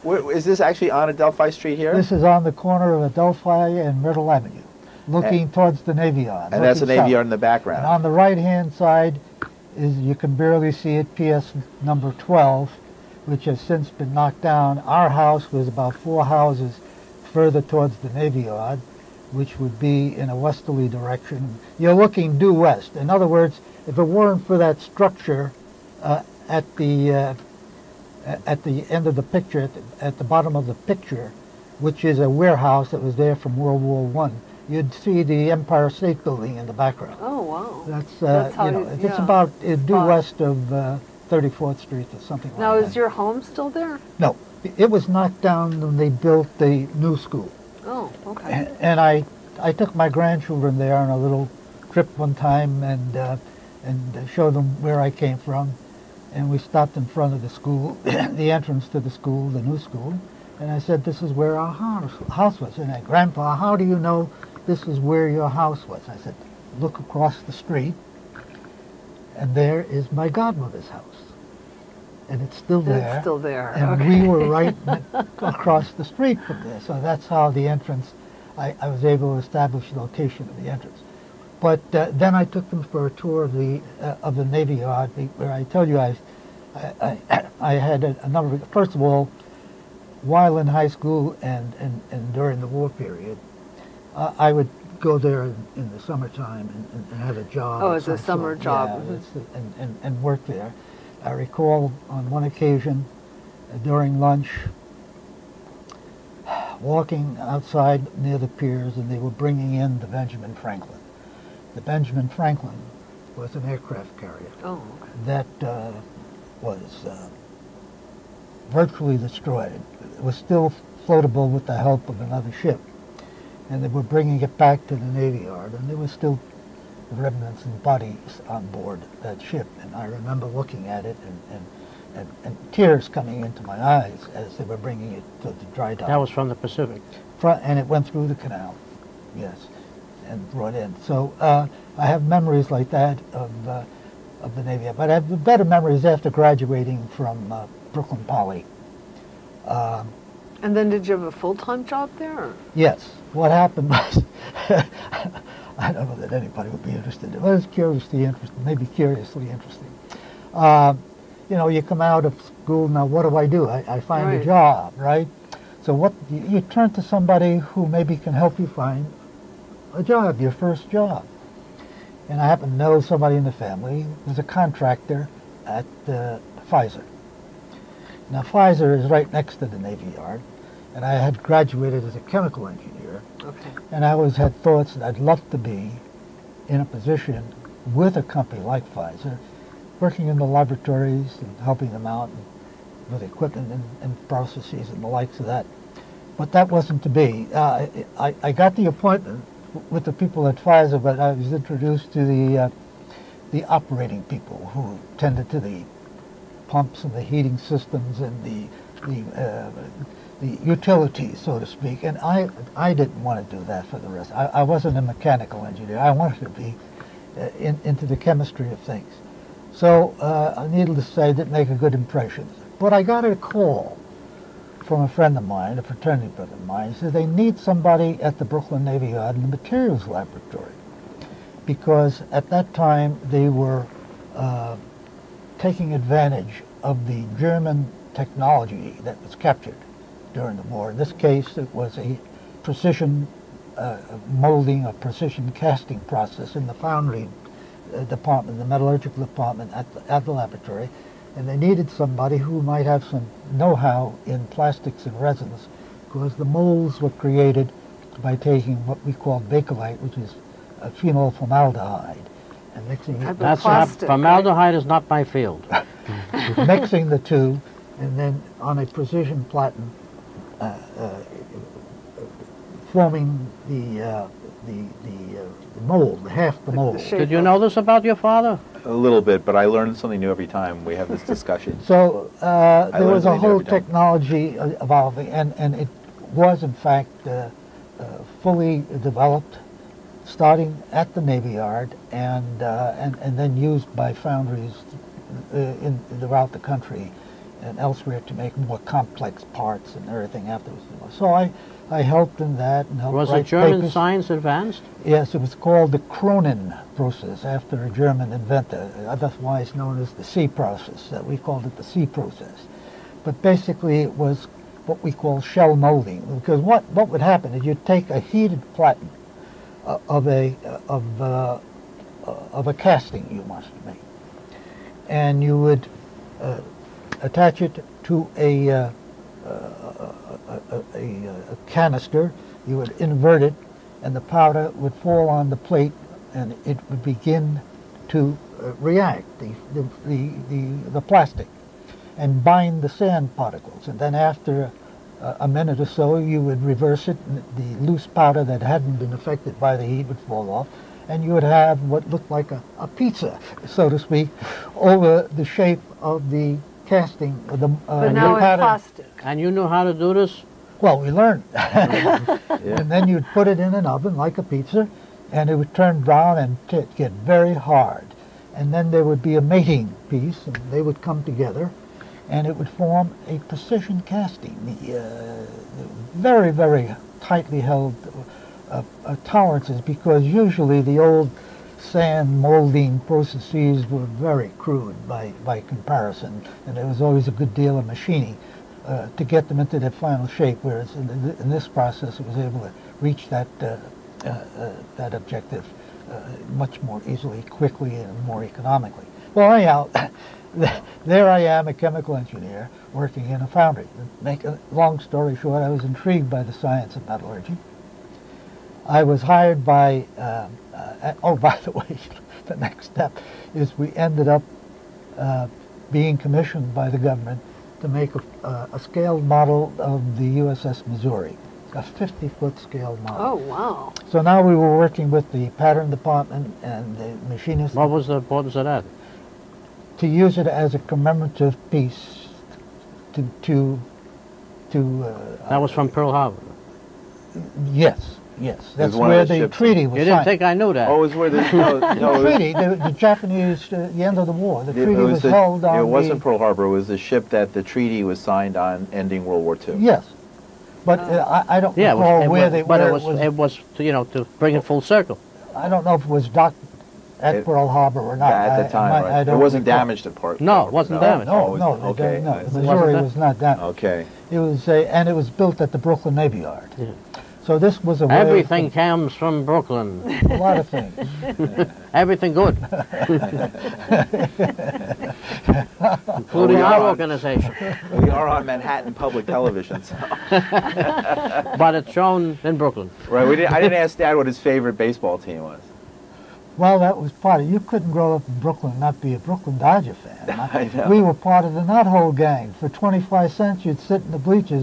Is this actually on Adelphi Street here? This is on the corner of Adelphi and Myrtle Avenue, looking towards the Navy Yard. And that's the Navy Yard in the background. And on the right-hand side is, you can barely see it, PS number 12, which has since been knocked down. Our house was about 4 houses further towards the Navy Yard, which would be in a westerly direction. You're looking due west. In other words, if it weren't for that structure at the end of the picture, at the bottom of the picture, which is a warehouse that was there from World War I, you'd see the Empire State Building in the background. Oh, wow. That's how it's about due west of 34th Street or something like that. Now, is your home still there? No, it was knocked down when they built the new school. Oh, okay. And I took my grandchildren there on a little trip one time and showed them where I came from. And we stopped in front of the school, the entrance to the school, the new school. And I said, this is where our house was. And I, Grandpa, how do you know this is where your house was? I said, look across the street, and there is my godmother's house. And it's still there. It's still there. And we were right across the street from there. So that's how the entrance, I was able to establish the location of the entrance. But then I took them for a tour of the Navy Yard, where I tell you I had a number of, first of all, while in high school and during the war period, I would go there in the summertime and have a job. Oh, it's a summer job. Yeah, and work there. I recall on one occasion during lunch, walking outside near the piers, and they were bringing in the Benjamin Franklin. The Benjamin Franklin was an aircraft carrier that was virtually destroyed. It was still floatable with the help of another ship. And they were bringing it back to the Navy Yard, and there were still remnants and bodies on board that ship. And I remember looking at it and tears coming into my eyes as they were bringing it to the dry dock. That was from the Pacific. And it went through the canal, yes, and brought in. So I have memories like that of the Navy. But I have better memories after graduating from Brooklyn Poly. And then did you have a full-time job there? Or? Yes. What happened was, I don't know that anybody would be interested. It was curiously interesting, maybe curiously interesting. You know, you come out of school, now what do? I find a job, right? So what you turn to somebody who maybe can help you find a job, your first job. And I happen to know somebody in the family who was a contractor at Pfizer. Now Pfizer is right next to the Navy Yard, and I had graduated as a chemical engineer. Okay. And I always had thoughts that I'd love to be in a position with a company like Pfizer, working in the laboratories and helping them out with equipment and processes and the likes of that. But that wasn't to be. I got the appointment with the people at Pfizer, but I was introduced to the operating people who tended to the pumps and the heating systems and the utilities, so to speak. And I didn't want to do that for the rest. I wasn't a mechanical engineer. I wanted to be into the chemistry of things. So needless to say, I didn't make a good impression. But I got a call from a friend of mine, a fraternity brother of mine. He said they need somebody at the Brooklyn Navy Yard in the materials laboratory, because at that time they were taking advantage of the German technology that was captured during the war. In this case, it was a precision molding, a precision casting process in the foundry department, the metallurgical department at the laboratory. And they needed somebody who might have some know-how in plastics and resins, because the molds were created by taking what we call bakelite, which is phenol formaldehyde, and mixing it. That's plastic, formaldehyde is not my field. Mixing the two, and then on a precision platen, forming the mold, half the mold. Did you know this about your father? A little bit, but I learn something new every time we have this discussion. So there was a whole technology evolving, and it was in fact fully developed, starting at the Navy Yard and then used by foundries throughout the country. and elsewhere to make more complex parts and everything afterwards. So I helped in that and helped Was write the German papers. science advanced? Yes, it was called the Kronen process after a German inventor, otherwise known as the C process. We called it the C process. But basically it was what we call shell molding, because what would happen is you'd take a heated platen of a casting you wanted to make, and you would attach it to a canister. You would invert it, and the powder would fall on the plate, and it would begin to react, the plastic, and bind the sand particles. And then after a minute or so, you would reverse it, and the loose powder that hadn't been affected by the heat would fall off, and you would have what looked like a pizza, so to speak, over the shape of the casting. The But now it's pattern. plastic. And you knew how to do this? Well, we learned. Yeah. And then you'd put it in an oven like a pizza, and it would turn brown and get very hard. And then there would be a mating piece, and they would come together, and it would form a precision casting. Very, very tightly held tolerances, because usually the old sand molding processes were very crude by comparison, and there was always a good deal of machining to get them into their final shape, whereas in this process it was able to reach that objective much more easily, quickly, and more economically. Well, anyhow, there I am, a chemical engineer, working in a foundry. To make a long story short, I was intrigued by the science of metallurgy. I was hired by, oh, by the way, the next step is we ended up being commissioned by the government to make a scaled model of the USS Missouri, a 50-foot scaled model. Oh, wow. So now we were working with the pattern department and the machinist What was the importance of that? to use it as a commemorative piece to That was from Pearl Harbor. yes. That's one of where the the ships. treaty was You didn't signed. think I knew that? Oh, it was where the no, The it was, treaty, the Japanese, the end of the war, the it treaty was held on It wasn't the... Pearl Harbor. It was the ship that the treaty was signed on, ending World War II. Yes, but I don't Yeah, recall where but where it was to bring it full circle. I don't know if it was docked at Pearl Harbor or not. At the time, right? I It don't wasn't recall. damaged at Pearl No, it Harbor. wasn't No, damaged. no, okay. no. I The see. Missouri Wasn't was not damaged. Okay. It was and it was built at the Brooklyn Navy Yard. Yeah. So this was a way Everything comes from Brooklyn. a lot of things. Everything good. Including our organization. We are on Manhattan Public Television, so. But it's shown in Brooklyn. Right. I didn't ask Dad what his favorite baseball team was. Well, that was part of it. You couldn't grow up in Brooklyn and not be a Brooklyn Dodger fan. I know. We were part of the Knothole gang. For 25 cents, you'd sit in the bleachers